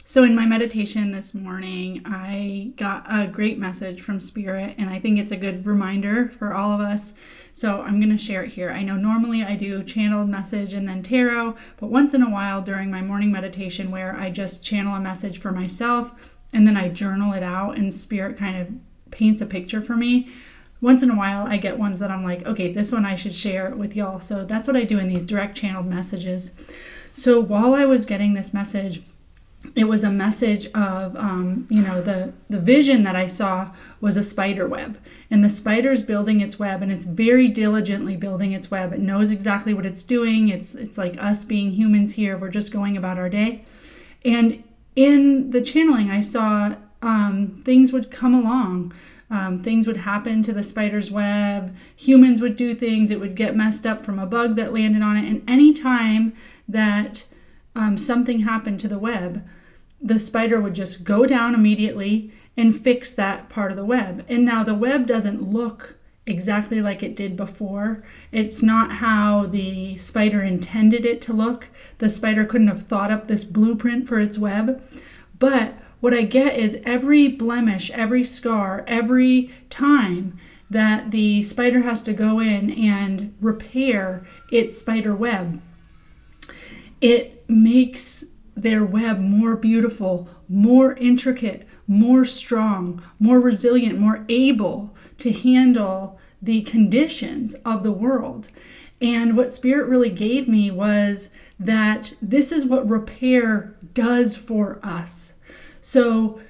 So in my meditation this morning, I got a great message from Spirit, and I think it's a good reminder for all of us. So I'm going to share it here. I know normally I do channeled message and then tarot, but once in a while during my morning meditation where I just channel a message for myself and then I journal it out and Spirit kind of paints a picture for me. Once in a while I get ones that I'm like, okay, this one I should share with y'all. So that's what I do in these direct channeled messages. So while I was getting this message, it was a message of, the vision that I saw was a spider web. And the spider's building its web, and it's very diligently building its web. It knows exactly what it's doing. It's like us being humans here. We're just going about our day. And in the channeling, I saw things would come along. Things would happen to the spider's web. Humans would do things. It would get messed up from a bug that landed on it. And any time that something happened to the web, the spider would just go down immediately and fix that part of the web. And now the web doesn't look exactly like it did before. It's not how the spider intended it to look. The spider couldn't have thought up this blueprint for its web. But what I get is every blemish, every scar, every time that the spider has to go in and repair its spider web, it makes their web more beautiful, more intricate, more strong, more resilient, more able to handle the conditions of the world. And what Spirit really gave me was that this is what repair does for us. So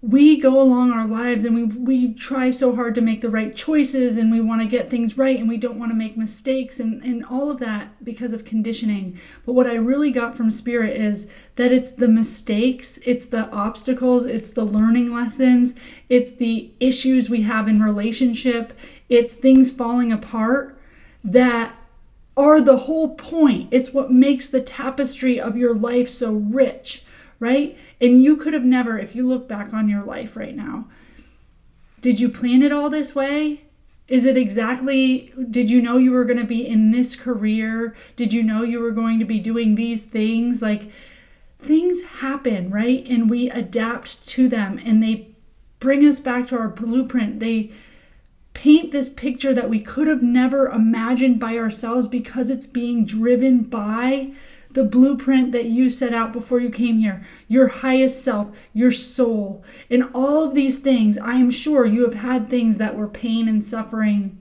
we go along our lives and we try so hard to make the right choices, and we want to get things right, and we don't want to make mistakes and all of that because of conditioning. But what I really got from Spirit is that it's the mistakes, it's the obstacles, it's the learning lessons, it's the issues we have in relationship, it's things falling apart that are the whole point. It's what makes the tapestry of your life so rich, right? And you could have never, if you look back on your life right now, did you plan it all this way? Is it exactly, did you know you were going to be in this career? Did you know you were going to be doing these things? Like, things happen, right? And we adapt to them, and they bring us back to our blueprint. They paint this picture that we could have never imagined by ourselves because it's being driven by the blueprint that you set out before you came here, your highest self, your soul, and all of these things. I am sure you have had things that were pain and suffering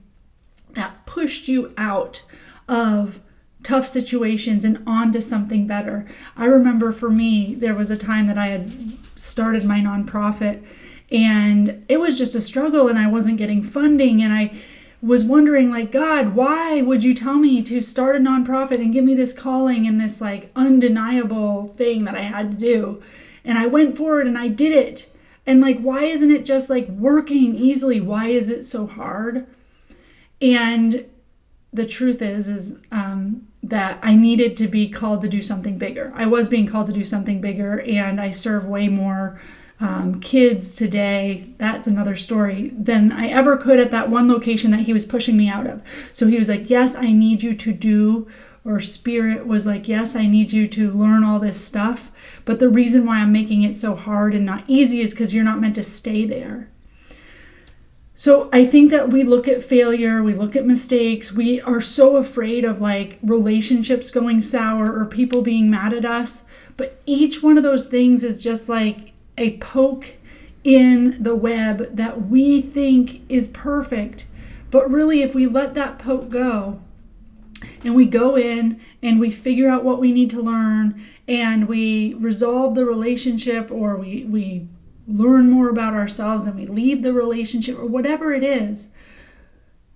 that pushed you out of tough situations and onto something better. I remember for me, there was a time that I had started my nonprofit, and it was just a struggle, and I wasn't getting funding, and I was wondering, like, God, why would you tell me to start a nonprofit and give me this calling and this like undeniable thing that I had to do? And I went forward and I did it. And like, why isn't it just like working easily? Why is it so hard? And the truth is that I needed to be called to do something bigger. I was being called to do something bigger, and I serve way more kids today, that's another story, than I ever could at that one location that he was pushing me out of. So he was like, yes, I need you to do, or Spirit was like, yes, I need you to learn all this stuff. But the reason why I'm making it so hard and not easy is because you're not meant to stay there. So I think that we look at failure, we look at mistakes, we are so afraid of like relationships going sour or people being mad at us. But each one of those things is just like a poke in the web that we think is perfect. But really, if we let that poke go and we go in and we figure out what we need to learn and we resolve the relationship, or we learn more about ourselves and we leave the relationship, or whatever it is,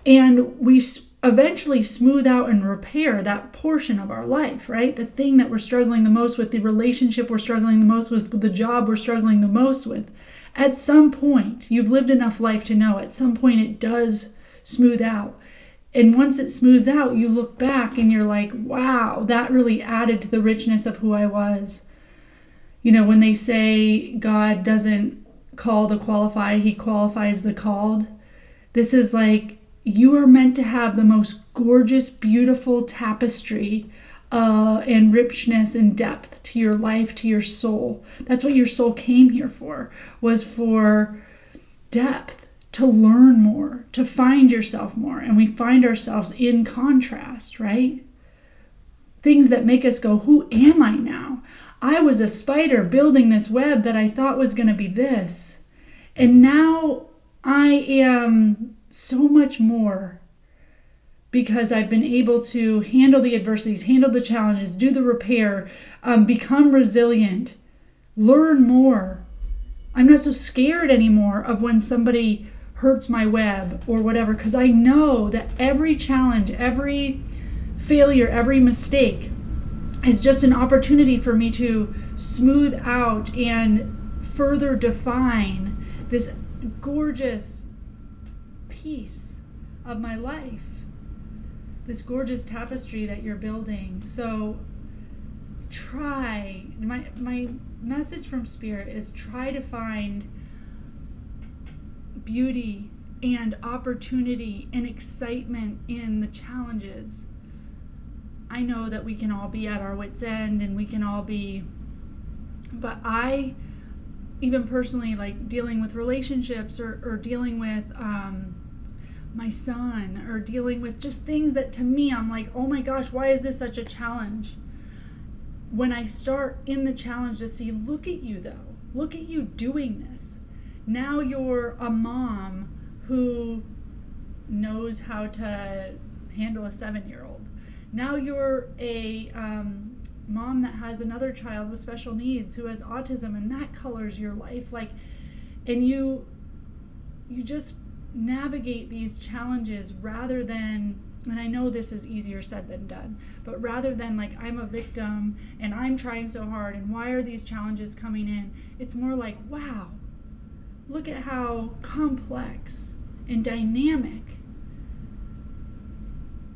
and we eventually smooth out and repair that portion of our life, right? The thing that we're struggling the most with, the relationship we're struggling the most with, the job we're struggling the most with. At some point, you've lived enough life to know at some point it does smooth out. And once it smooths out, you look back and you're like, wow, that really added to the richness of who I was. You know, when they say God doesn't call the qualified, he qualifies the called. This is like, you are meant to have the most gorgeous, beautiful tapestry and richness and depth to your life, to your soul. That's what your soul came here for, was for depth, to learn more, to find yourself more. And we find ourselves in contrast, right? Things that make us go, who am I now? I was a spider building this web that I thought was going to be this. And now I am so much more, because I've been able to handle the adversities, handle the challenges, do the repair, become resilient, learn more. I'm not so scared anymore of when somebody hurts my web or whatever, because I know that every challenge, every failure, every mistake is just an opportunity for me to smooth out and further define this gorgeous piece of my life, this gorgeous tapestry that you're building. So try, my message from Spirit is, try to find beauty and opportunity and excitement in the challenges. I know that we can all be at our wits' end, and we can all be, but I, even personally, like dealing with relationships or dealing with my son, or dealing with just things that to me, I'm like, oh my gosh, why is this such a challenge? When I start in the challenge to see, look at you though, look at you doing this. Now you're a mom who knows how to handle a 7-year-old. Now you're a mom that has another child with special needs who has autism, and that colors your life. Like, and you just navigate these challenges rather than, and I know this is easier said than done, but rather than like, I'm a victim and I'm trying so hard and why are these challenges coming in? It's more like, wow, look at how complex and dynamic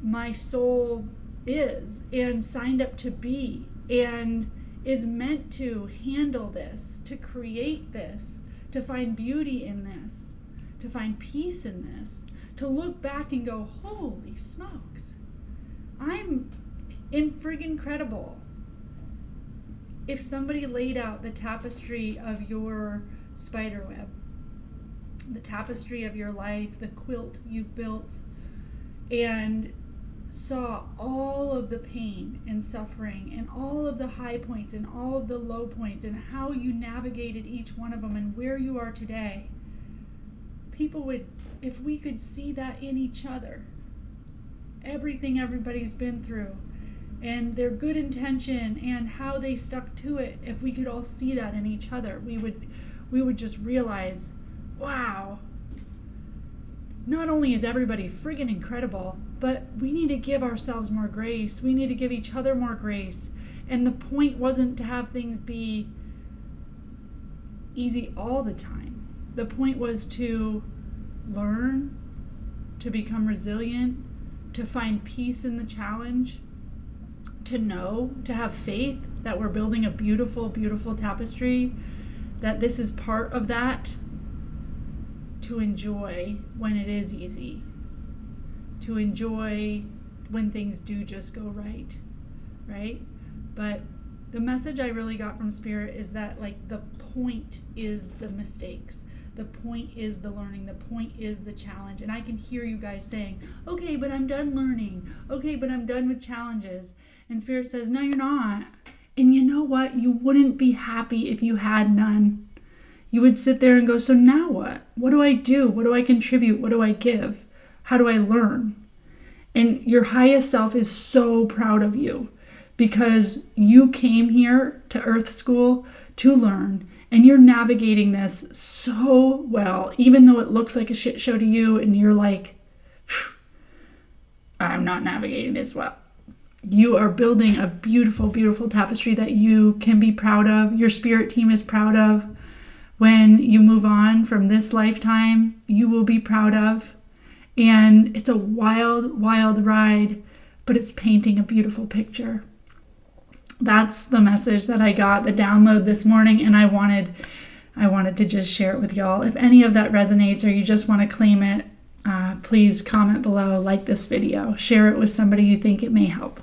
my soul is and signed up to be, and is meant to handle this, to create this, to find beauty in this, to find peace in this, to look back and go, holy smokes, I'm friggin' incredible. If somebody laid out the tapestry of your spiderweb, the tapestry of your life, the quilt you've built, and saw all of the pain and suffering and all of the high points and all of the low points and how you navigated each one of them and where you are today, people would, if we could see that in each other, everything everybody's been through and their good intention and how they stuck to it, if we could all see that in each other, we would just realize, wow, not only is everybody friggin' incredible, but we need to give ourselves more grace. We need to give each other more grace. And the point wasn't to have things be easy all the time. The point was to learn, to become resilient, to find peace in the challenge, to know, to have faith that we're building a beautiful, beautiful tapestry, that this is part of that, to enjoy when it is easy, to enjoy when things do just go right? But the message I really got from Spirit is that, like, the point is the mistakes. The point is the learning. The point is the challenge. And I can hear you guys saying, okay, but I'm done learning. Okay, but I'm done with challenges. And Spirit says, no, you're not. And you know what? You wouldn't be happy if you had none. You would sit there and go, so now what? What do I do? What do I contribute? What do I give? How do I learn? And your highest self is so proud of you, because you came here to Earth School to learn, and you're navigating this so well, even though it looks like a shit show to you and you're like, I'm not navigating this well. You are building a beautiful, beautiful tapestry that you can be proud of. Your Spirit team is proud of. When you move on from this lifetime, you will be proud of. And it's a wild, wild ride, but it's painting a beautiful picture. That's the message that I got, the download this morning, and I wanted to just share it with y'all. If any of that resonates or you just want to claim it, please comment below, like this video, share it with somebody you think it may help.